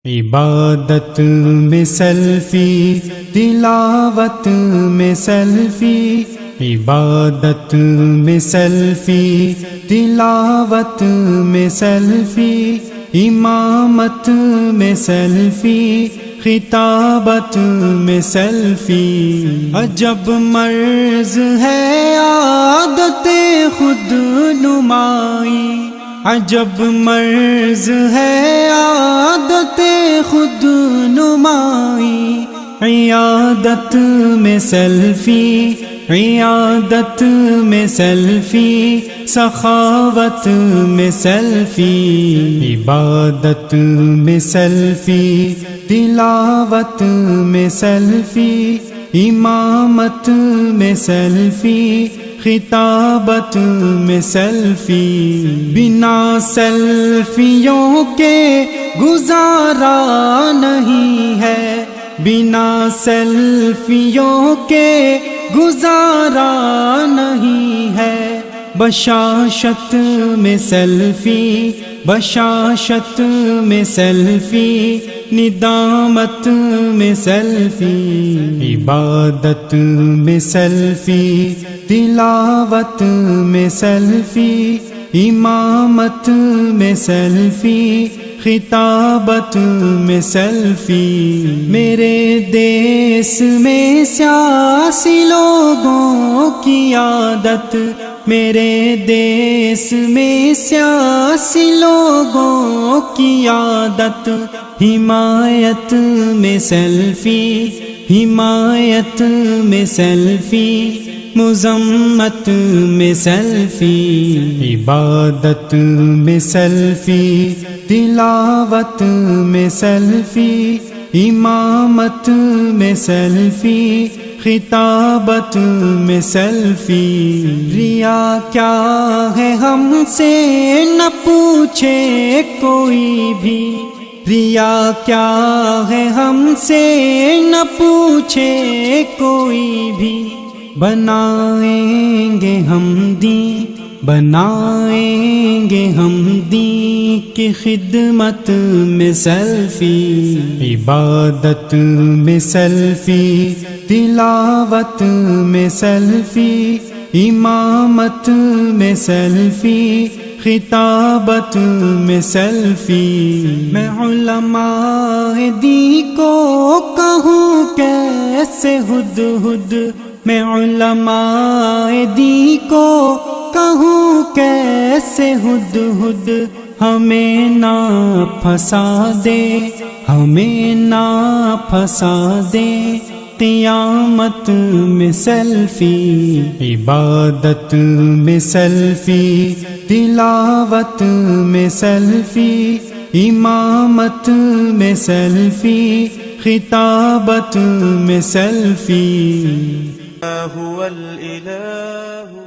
عبادت میں سیلفی، تلاوت میں سیلفی، عبادت میں سیلفی، تلاوت میں سیلفی، امامت میں سیلفی، خطابت میں سیلفی۔ عجب مرض ہے عادت خود نمائی، عجب مرض ہے عادت خود نمائی، عیادت میں سیلفی، عیادت میں سیلفی، سخاوت میں سیلفی، عبادت میں سیلفی، تلاوت میں سیلفی، امامت میں سیلفی، خطابت میں سیلفی۔ بنا سیلفیوں کے گزارا نہیں ہے، بنا سیلفیوں کے گزارا نہیں ہے، بشاشت میں سیلفی، بشاشت میں سیلفی، ندامت میں سیلفی، عبادت میں سیلفی، تلاوت میں سیلفی، امامت میں سیلفی، خطابت میں سیلفی۔ میرے دیس میں سیاسی لوگوں کی عادت، میرے دیس میں سیاسی لوگوں کی عادت، حمایت میں سیلفی، حمایت میں سیلفی، مذمت میں سیلفی، عبادت میں سیلفی، تلاوت میں سیلفی، امامت میں سیلفی، خطابت میں سیلفی۔ ریا کیا ہے ہم سے نہ پوچھے کوئی بھی، ریا کیا ہے ہم سے نہ پوچھے کوئی بھی، بنائیں گے ہم دین، بنائیں گے ہم دین کی خدمت میں سیلفی، عبادت میں سیلفی، تلاوت میں سیلفی، امامت میں سیلفی، خطابت میں سیلفی۔ میں علماء دین کو کہوں کیسے ہد ہد، میں علماء دین کو کہوں کیسے ہد ہد، ہمیں نہ پھنسا دے، ہمیں نہ پھنسا دے، قیامت میں سیلفی، عبادت میں سیلفی، تلاوت میں سیلفی، امامت میں سیلفی، خطابت میں سیلفی۔ هو الإله